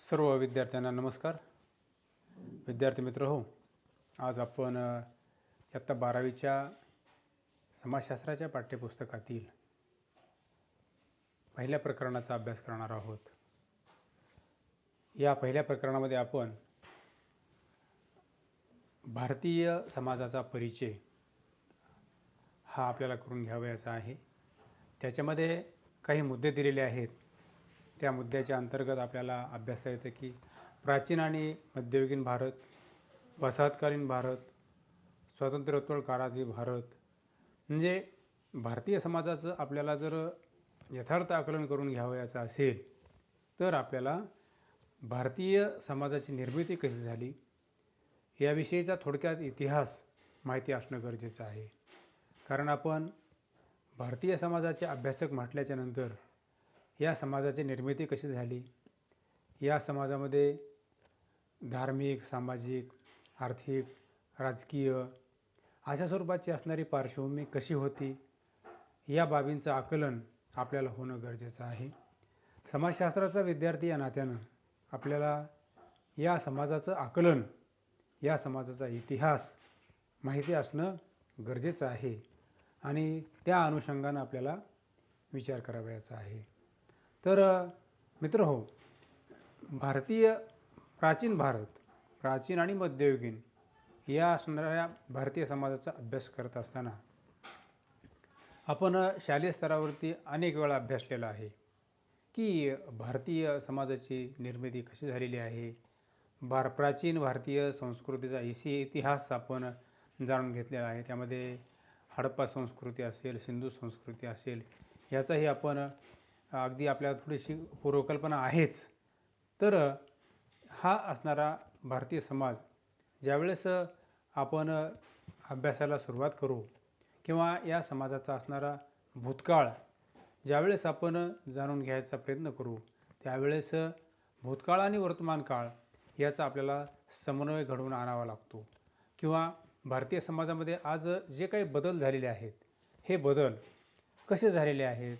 सर्व विद्यार्थ्यांना नमस्कार. विद्यार्थी मित्र हो, आज आपण इयत्ता 12वीच्या समाजशास्त्राच्या पाठ्यपुस्तकातील पहिल्या प्रकरणाचा अभ्यास करणार आहोत. या पहिल्या प्रकरणामध्ये आपण भारतीय समाजाचा परिचय हा आपल्याला करून घ्यावयाचा आहे. त्याच्यामध्ये काही मुद्दे दिलेले आहेत. त्या मुद्द्याच्या अंतर्गत आपल्याला अभ्यासा येतं की प्राचीन आणि मध्ययुगीन भारत, वसाहतकालीन भारत, स्वातंत्र्योत्तर काळातील भारत, म्हणजे भारतीय समाजाचं आपल्याला जर यथार्थ आकलन करून घ्यावयाचं असेल तर आपल्याला भारतीय समाजाची निर्मिती कशी झाली याविषयीचा थोडक्यात इतिहास माहिती असणं गरजेचं आहे. कारण आपण भारतीय समाजाचे अभ्यासक म्हटल्याच्या नंतर या समाजाची निर्मिती कशी झाली, या समाजामध्ये धार्मिक, सामाजिक, आर्थिक, राजकीय अशा स्वरूपाची असणारी पार्श्वभूमी कशी होती या बाबींचं आकलन आपल्याला होणं गरजेचं आहे. समाजशास्त्राचा विद्यार्थी या नात्यानं आपल्याला या समाजाचं आकलन, या समाजाचा इतिहास माहिती असणं गरजेचं आहे आणि त्या अनुषंगानं आपल्याला विचार करावयाचा आहे. तर मित्र हो, भारतीय प्राचीन भारत, प्राचीन आणि मध्ययुगीन या असणाऱ्या भारतीय समाजाचा अभ्यास करत असताना आपण शालेय स्तरावरती अनेक वेळा अभ्यासलेला आहे की भारतीय समाजाची निर्मिती कशी झालेली आहे. प्राचीन भारतीय संस्कृतीचा इतिहास आपण जाणून घेतलेला आहे. त्यामध्ये हडप्पा संस्कृती असेल, सिंधू संस्कृती असेल, याचाही आपण अगदी आपल्याला थोडीशी पूर्वकल्पना आहेच. तर हा असणारा भारतीय समाज ज्यावेळेस आपण अभ्यासाला सुरुवात करू किंवा या समाजाचा असणारा भूतकाळ ज्यावेळेस आपण जाणून घ्यायचा प्रयत्न करू त्यावेळेस भूतकाळ आणि वर्तमान काळ याचा आपल्याला समन्वय घडवून आणावा लागतो. किंवा भारतीय समाजामध्ये आज जे काही बदल झालेले आहेत हे बदल कसे झालेले आहेत,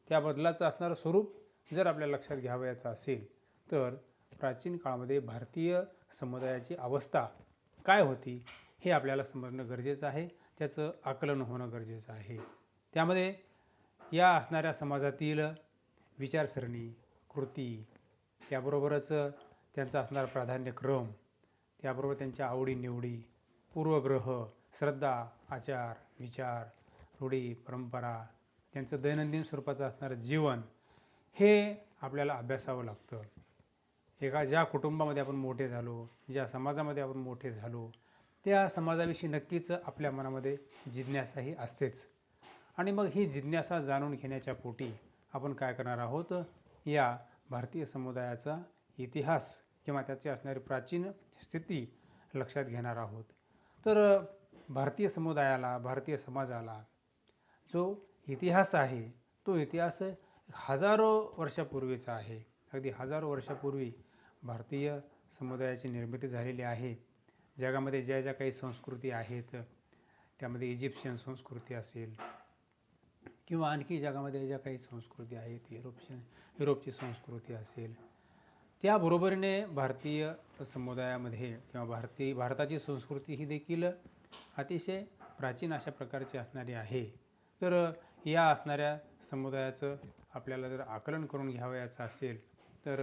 त्या बदलाचं असणारं स्वरूप जर आपल्याला लक्षात घ्यावयाचं असेल तर प्राचीन काळामध्ये भारतीय समुदायाची अवस्था काय होती हे आपल्याला समजणं गरजेचं आहे. त्याचं आकलन होणं गरजेचं आहे. त्यामध्ये या असणाऱ्या समाजातील विचारसरणी, कृती, त्याबरोबरच त्यांचा असणारा प्राधान्यक्रम, त्याबरोबर त्यांच्या आवडीनिवडी, पूर्वग्रह, श्रद्धा, आचार, विचार, रूढी, परंपरा, त्यांचं दैनंदिन स्वरूपाचं असणारं जीवन हे आपल्याला अभ्यासावं लागतं. ज्या कुटुंबामध्ये आपण मोठे झालो, ज्या समाजामध्ये आपण मोठे झालो त्या समाजाविषयी नक्कीच आपल्या मनामध्ये जिज्ञासाही असतेच. आणि मग ही जिज्ञासा जाणून घेण्याच्या पोटी आपण काय करणार आहोत, या भारतीय समुदायाचा इतिहास किंवा त्याची असणारी प्राचीन स्थिती लक्षात घेणार आहोत. तर भारतीय समुदायाला, भारतीय समाजाला जो इतिहास आहे तो इतिहास हजारो वर्षापूर्वीचा आहे. अगदी हजारो वर्षापूर्वी भारतीय समुदायाची निर्मिती झालेली आहे. जगामध्ये ज्या ज्या काही संस्कृती आहेत त्यामध्ये इजिप्शियन संस्कृती असेल किंवा आणखी जगामध्ये ज्या काही संस्कृती आहेत, युरोपची संस्कृती असेल, त्याबरोबरीने भारतीय समुदायामध्ये किंवा भारताची संस्कृती ही देखील अतिशय प्राचीन अशा प्रकारची असणारी आहे. तर या असणाऱ्या समुदायाचं आपल्याला जर आकलन करून घ्यावयाचं असेल तर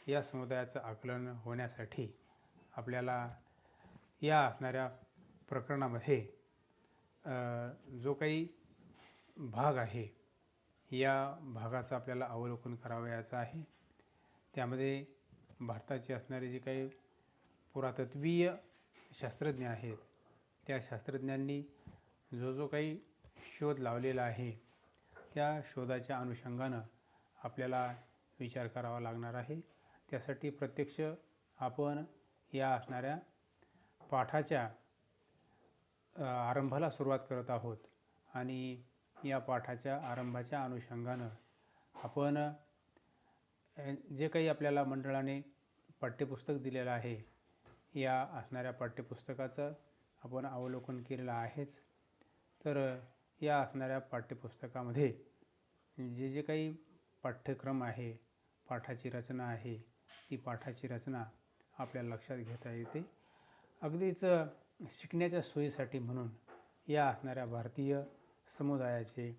या समुदायाचं आकलन होण्यासाठी आपल्याला या असणाऱ्या प्रकरणामध्ये जो काही भाग आहे या भागाचं आपल्याला अवलोकन करावयाचं आहे. त्यामध्ये भारताची असणारी जी काही पुरातत्वीय शास्त्रज्ञ आहेत त्या शास्त्रज्ञांनी जो काही शोध लावलेला आहे त्या शोधाच्या अनुषंगानं आपल्याला विचार करावा लागणार आहे. त्यासाठी प्रत्यक्ष आपण या असणाऱ्या पाठाच्या आरंभाला सुरुवात करत आहोत आणि या पाठाच्या आरंभाच्या अनुषंगानं आपण जे काही आपल्याला मंडळाने पाठ्यपुस्तक दिलेलं आहे या असणाऱ्या पाठ्यपुस्तकाचं आपण अवलोकन केलेलं आहेच. तर या असणाऱ्या पाठ्यपुस्तकामध्ये जे काही पाठ्यक्रम आहे, पाठाची रचना आहे ती पाठाची रचना आपल्याला लक्षात घेता येते. अगदीच शिकण्याच्या सोयीसाठी म्हणून या असणाऱ्या भारतीय समुदायाचे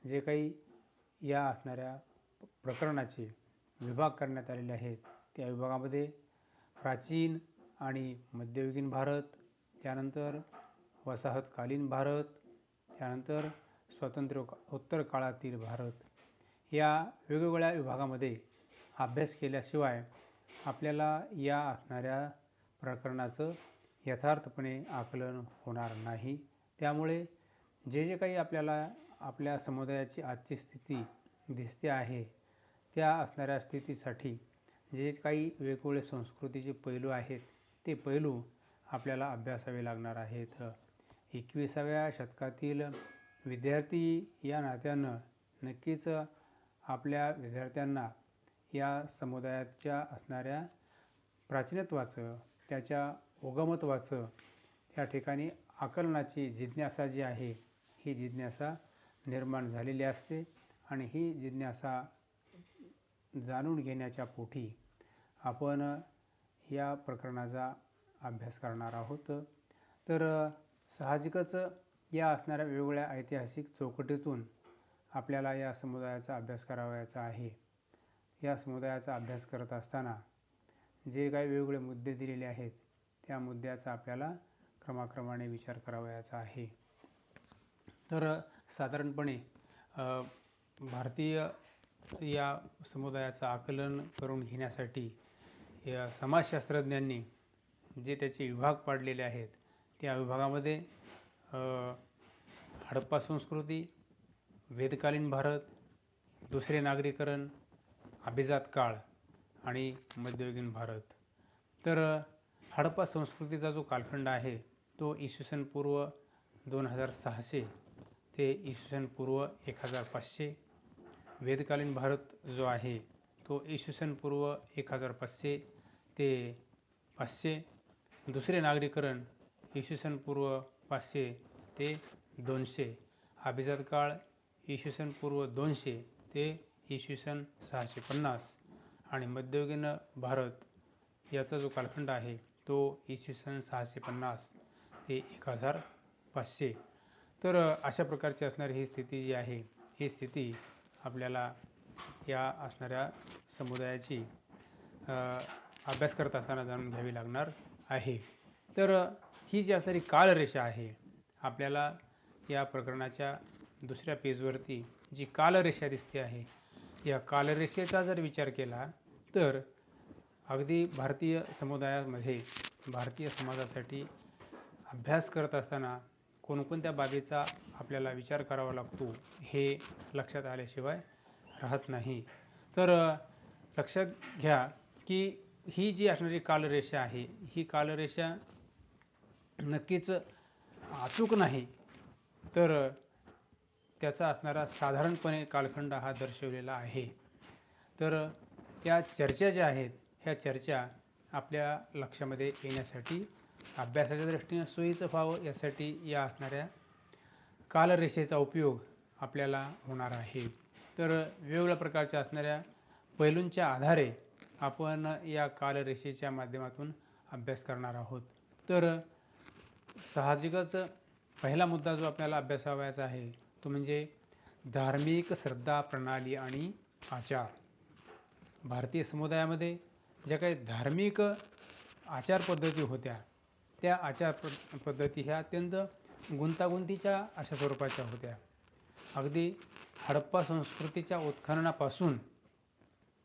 जे काही या असणाऱ्या प्रकरणाचे विभाग करण्यात आलेले आहेत, त्या विभागामध्ये प्राचीन आणि मध्ययुगीन भारत, त्यानंतर वसाहतकालीन भारत, त्यानंतर स्वातंत्र्योत्तर काळातील भारत, या वेगवेगळ्या विभागामध्ये अभ्यास केल्याशिवाय आपल्याला या असणाऱ्या प्रकरणाचं यथार्थपणे आकलन होणार नाही. त्यामुळे जे काही आपल्याला आपल्या समुदायाची आजची स्थिती दिसते आहे, त्या असणाऱ्या स्थितीसाठी जे काही वेगवेगळे संस्कृतीचे पैलू आहेत, ते पैलू आपल्याला अभ्यासावे लागणार आहेत. 21व्या शतकातील विद्यार्थी या नात्यानं नक्कीच आपल्या विद्यार्थ्यांना या समुदायाच्या असणाऱ्या प्राचीनत्वाचं, त्याच्या उगमत्वाचं, त्या ठिकाणी आकलनाची जिज्ञासा जी आहे, ही जिज्ञासा निर्माण झालेली असते आणि ही जिज्ञासा जाणून घेण्याच्या पोटी आपण या प्रकरणाचा अभ्यास करणार आहोत. तर साहजिकच या असणाऱ्या वेगवेगळ्या ऐतिहासिक चौकटीतून आपल्याला या समुदायाचा अभ्यास करावयाचा आहे. या समुदायाचा अभ्यास करत असताना जे काही वेगवेगळे मुद्दे दिलेले आहेत, त्या मुद्द्याचा आपल्याला क्रमाक्रमाने विचार करावयाचा आहे. तर साधारणपणे भारतीय या समुदायाचं आकलन करून घेण्यासाठी या समाजशास्त्रज्ञांनी जे त्याचे विभाग पाडलेले आहेत, त्या विभागामध्ये हडप्पा संस्कृती, वेदकालीन भारत, दुसरे नागरीकरण, अभिजात काळ आणि मध्ययुगीन भारत. तर हडप्पा संस्कृतीचा जो कालखंड आहे, तो इसवी पूर्व 2600 ते इसवी पूर्व 1500. वेदकालीन भारत जो आहे, तो इसवी पूर्व 1500 ते 500. दुसरे नागरीकरण इसवी पूर्व 500 ते 200. अभिजात काळ इसवी पूर्व 200 ते इसवी 650. आणि मध्ययुगीन भारत याचा जो कालखंड आहे, तो इसवी 650 ते 1500. तर अशा प्रकारची असणारी ही स्थिती जी आहे, ही स्थिती आपल्याला या असणाऱ्या समुदायाची अभ्यास करत असताना जाणून घ्यावी लागणार आहे. तर ही जी असणारी कालरेषा आहे, आपल्याला या प्रकरणाच्या दुसऱ्या पेजवरती जी कालरेषा दिसते आहे, या कालरेषेचा जर विचार केला तर अगदी भारतीय समुदायामध्ये भारतीय समाजासाठी अभ्यास करत असताना कोणकोणत्या बाबीचा आपल्याला विचार करावा लागतो, हे लक्षात आल्याशिवाय राहत नाही. तर लक्षात घ्या की ही जी असणारी कालरेषा आहे, ही कालरेषा नक्कीच अचूक नाही, तर त्याचा असणारा साधारणपणे कालखंड हा दर्शवलेला आहे. तर त्या चर्चा ज्या आहेत, ह्या चर्चा आपल्या लक्षामध्ये येण्यासाठी, अभ्यासाच्या दृष्टीने सोयीचं व्हावं यासाठी या असणाऱ्या कालरेषेचा उपयोग आपल्याला होणार आहे. तर वेगवेगळ्या प्रकारच्या असणाऱ्या पैलूंच्या आधारे आपण या कालरेषेच्या माध्यमातून अभ्यास करणार आहोत. तर साहजिकच पहिला मुद्दा जो आपल्याला अभ्यासावयाचा आहे, तो म्हणजे धार्मिक श्रद्धा प्रणाली आणि आचार. भारतीय समुदायामध्ये ज्या काही धार्मिक आचारपद्धती होत्या, त्या आचारपद्धती ह्या अत्यंत गुंतागुंतीच्या अशा स्वरूपाच्या होत्या. अगदी हडप्पा संस्कृतीच्या उत्खननापासून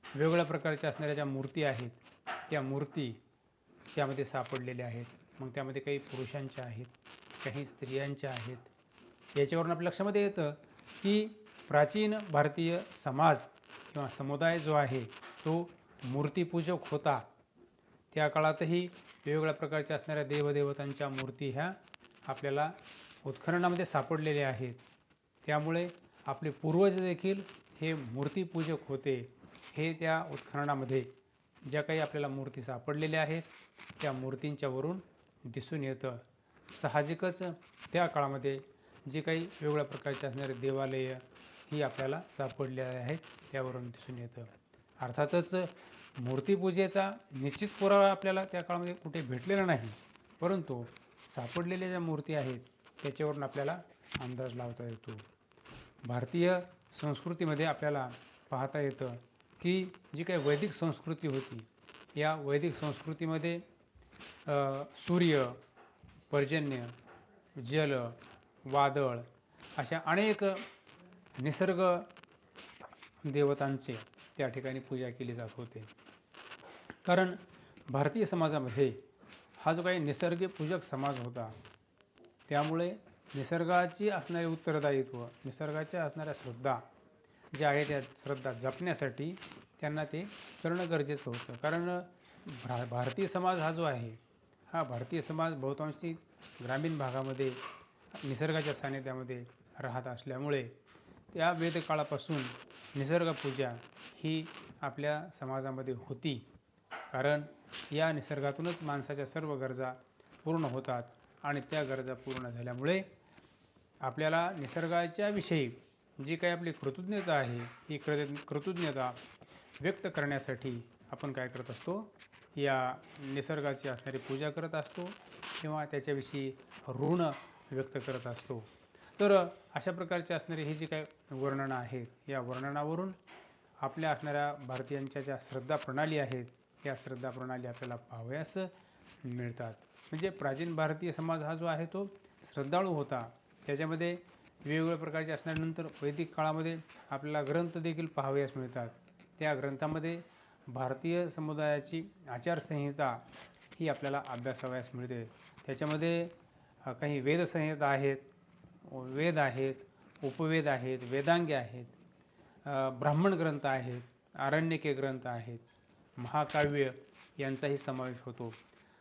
वेगवेगळ्या प्रकारच्या असणाऱ्या ज्या मूर्ती आहेत, त्या मूर्ती त्यामध्ये सापडलेल्या आहेत. मग त्यामध्ये काही पुरुषांच्या आहेत, काही स्त्रियांच्या आहेत. याच्यावरून आपल्या लक्षामध्ये येतं की प्राचीन भारतीय समाज किंवा समुदाय जो आहे, तो मूर्तीपूजक होता. त्या काळातही वेगवेगळ्या प्रकारच्या असणाऱ्या देवदेवतांच्या मूर्ती ह्या आपल्याला उत्खननामध्ये सापडलेल्या आहेत. त्यामुळे आपले पूर्वज देखील हे मूर्तीपूजक होते, हे त्या उत्खननामध्ये ज्या काही आपल्याला मूर्ती सापडलेल्या आहेत, त्या मूर्तींच्यावरून दिसून येतं. साहजिकच त्या काळामध्ये जे काही वेगवेगळ्या प्रकारचे असणारे देवालय ही आपल्याला सापडलेले आहेत, त्यावरून दिसून येतं. अर्थातच मूर्तिपूजेचा निश्चित पुरावा आपल्याला त्या काळामध्ये कुठे भेटलेला नाही, परंतु सापडलेल्या ज्या मूर्ती आहेत त्याच्यावरून आपल्याला अंदाज लावता येतो. भारतीय संस्कृतीमध्ये आपल्याला पाहता येतं की जी काही वैदिक संस्कृती होती, या वैदिक संस्कृतीमध्ये सूर्य, पर्जन्य, जल, वादळ अशा अनेक निसर्ग देवतांचे त्या ठिकाणी पूजा केली जात होते. कारण भारतीय समाजामध्ये हा जो काही निसर्गपूजक समाज होता, त्यामुळे निसर्गाची असणारे उत्तरदायित्व, निसर्गाच्या असणाऱ्या श्रद्धा ज्या आहेत त्या श्रद्धा जपण्यासाठी त्यांना ते करणं गरजेचं होतं. कारण भारतीय समाज हा जो आहे, हा भारतीय समाज बहुतांशी ग्रामीण भागामध्ये निसर्गाच्या सानिध्यामध्ये राहत असल्यामुळे त्या वेदकाळापासून निसर्गपूजा ही आपल्या समाजामध्ये होती. कारण या निसर्गातूनच माणसाच्या सर्व गरजा पूर्ण होतात आणि त्या गरजा पूर्ण झाल्यामुळे आपल्याला निसर्गाच्या विषयी जी काही आपली कृतज्ञता आहे, ही कृतज्ञता व्यक्त करण्यासाठी आपण काय करत असतो, या निसर्गाची असणारी पूजा करत असतो किंवा त्याच्याविषयी ऋण व्यक्त करत असतो. तर अशा प्रकारचे असणारे हे जे काही वर्णनं आहेत, या वर्णनावरून आपल्या असणाऱ्या भारतीयांच्या ज्या श्रद्धा प्रणाली आहेत, या श्रद्धा प्रणाली आपल्याला पाहावयास मिळतात. म्हणजे प्राचीन भारतीय समाज हा जो आहे तो श्रद्धाळू होता. त्याच्यामध्ये वेगवेगळ्या प्रकारचे असल्यानंतर वैदिक काळामध्ये आपल्याला ग्रंथ देखील पाहावयास मिळतात. त्या ग्रंथामध्ये भारतीय समुदायाची आचारसंहिता ही आपल्याला अभ्यासावयास मिळते. त्याच्यामध्ये काही वेदसंहिता आहेत, वेद आहेत, उपवेद आहेत, वेदांगे आहेत, ब्राह्मण ग्रंथ आहेत, आरण्यके ग्रंथ आहेत, महाकाव्य यांचाही समावेश होतो.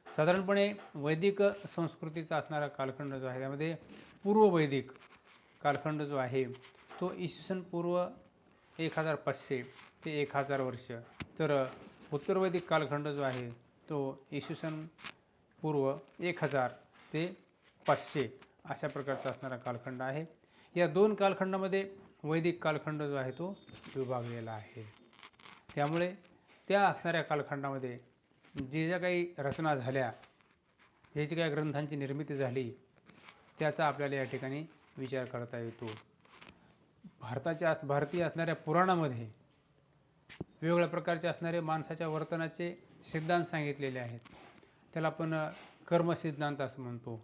साधारणपणे वैदिक संस्कृतीचा असणारा कालखंड जो आहे त्यामध्ये पूर्व वैदिक कालखंड जो आहे तो इसवी पूर्व 1500 ते 1000 वर्ष, तर उत्तर वैदिक कालखंड जो आहे तो इसवी पूर्व 1000 ते 500 अशा प्रकारचा असणारा कालखंड आहे. या दोन कालखंडामध्ये वैदिक कालखंड जो आहे तो विभागलेला आहे. त्यामुळे त्या असणाऱ्या कालखंडामध्ये जे ज्या काही रचना झाल्या, जे काही ग्रंथांची निर्मिती झाली, त्याचा आपल्याला या ठिकाणी विचार करता येतो. भारतीय असणाऱ्या पुराणामध्ये वेगवेगळ्या प्रकारचे असणारे माणसाच्या वर्तनाचे सिद्धांत सांगितलेले आहेत. त्याला आपण कर्मसिद्धांत असं म्हणतो.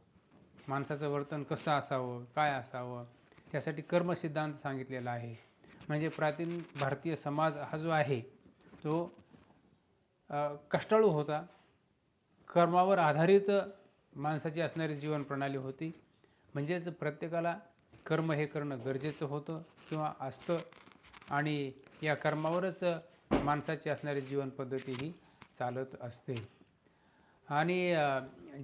माणसाचं वर्तन कसं असावं, काय असावं, त्यासाठी कर्मसिद्धांत सांगितलेला आहे. म्हणजे प्राचीन भारतीय समाज हा जो आहे तो कष्टाळू होता. कर्मावर आधारित माणसाची असणारी जीवन प्रणाली होती. म्हणजेच प्रत्येकाला कर्म हे करणं गरजेचं होतं किंवा असतं आणि या कर्मावरच माणसाची असणारी जीवन पद्धती ही चालत असते. आणि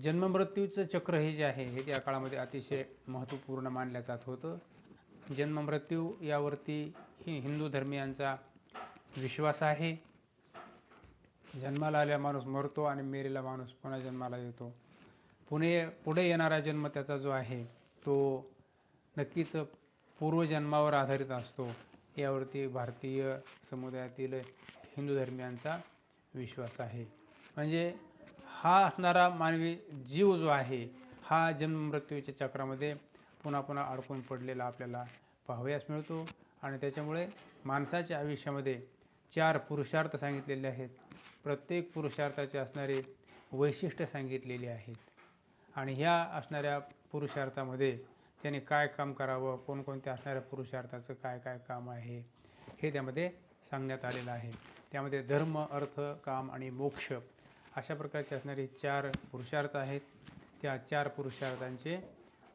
जन्ममृत्यूचं चक्र हे जे आहे हे त्या काळामध्ये अतिशय महत्त्वपूर्ण मानलं जात होतं. जन्ममृत्यू यावरती हिंदू धर्मियांचा विश्वास आहे. जन्माला आलेला माणूस मरतो आणि मेलेला माणूस पुन्हा जन्माला येतो. पुढे येणारा जन्म त्याचा जो आहे तो नक्कीच पूर्वजन्मावर आधारित असतो. यावरती भारतीय समुदायातील हिंदू धर्मियांचा विश्वास आहे. म्हणजे हा असणारा मानवी जीव जो आहे हा जन्ममृत्यूच्या चक्रामध्ये पुन्हा पुन्हा अडकून पडलेला आपल्याला पाहावयास मिळतो. आणि त्याच्यामुळे माणसाच्या आयुष्यामध्ये 4 पुरुषार्थ सांगितलेले आहेत. प्रत्येक पुरुषार्थाचे असणारे वैशिष्ट्य सांगितलेली आहेत आणि ह्या असणाऱ्या पुरुषार्थामध्ये त्याने काय काम करावं, कोणकोणत्या असणाऱ्या पुरुषार्थाचं काय काय काम आहे हे त्यामध्ये सांगण्यात आलेलं आहे. त्यामध्ये धर्म, अर्थ, काम आणि मोक्ष अशा प्रकारचे असणारे 4 पुरुषार्थ आहेत. त्या 4 पुरुषार्थांचे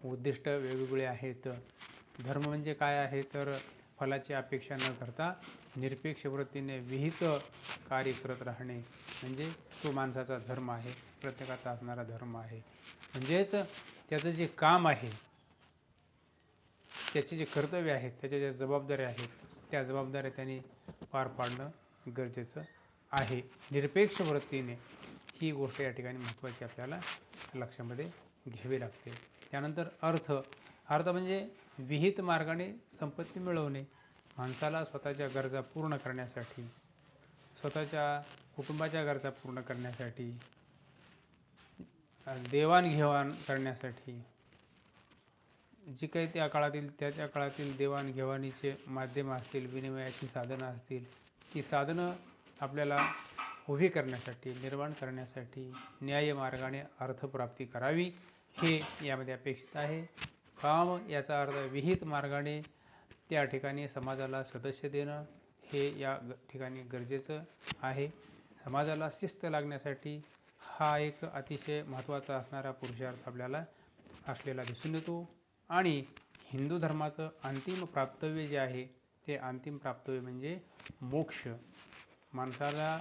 उद्दिष्ट वेगवेगळे आहेत. धर्म म्हणजे काय आहे तर फलाची अपेक्षा न करता निरपेक्ष वृत्तीने विहित कार्य करत राहणे म्हणजे तो माणसाचा धर्म आहे, प्रत्येकाचा असणारा धर्म आहे. म्हणजेच त्याचं जे काम आहे, त्याचे जे कर्तव्य आहेत, त्याच्या ज्या जबाबदाऱ्या आहेत त्या जबाबदाऱ्या त्यांनी पार पाडणं गरजेचं आहे. निरपेक्ष वृत्तीने ही गोष्ट या ठिकाणी महत्त्वाची आपल्याला लक्षामध्ये घ्यावी लागते. त्यानंतर अर्थ म्हणजे विहित मार्गाने संपत्ती मिळवणे. माणसाला स्वतःच्या गरजा पूर्ण करण्यासाठी, स्वतःच्या कुटुंबाच्या गरजा पूर्ण करण्यासाठी, देवाणघेवाण करण्यासाठी, जी काही त्या काळातील देवाणघेवाणीचे माध्यमं असतील, विनिमयाची साधनं असतील, ती साधनं आपल्याला उभी करण्यासाठी, निर्माण करण्यासाठी न्यायमार्गाने अर्थप्राप्ती करावी हे यामध्ये अपेक्षित आहे. काम याचा अर्थ विहित मार्गाने त्या ठिकाणी समाजाला सदस्य देणं हे या ठिकाणी गरजेचं आहे. समाजाला शिस्त लागण्यासाठी हा एक अतिशय महत्त्वाचा असणारा पुरुषार्थ आपल्याला असलेला दिसून येतो. आणि हिंदू धर्माचं अंतिम प्राप्तव्य जे आहे ते अंतिम प्राप्तव्य म्हणजे मोक्ष. माणसाला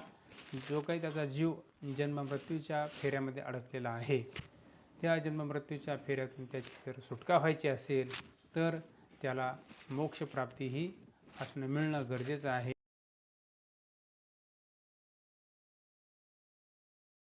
जो काही त्याचा जीव जन्ममृत्यूच्या फेऱ्यामध्ये अडकलेला आहे, त्या जन्ममृत्यूच्या फेऱ्यातून त्याची जर सुटका व्हायची असेल तर त्याला मोक्षप्राप्ती ही मिळणं गरजेचं आहे.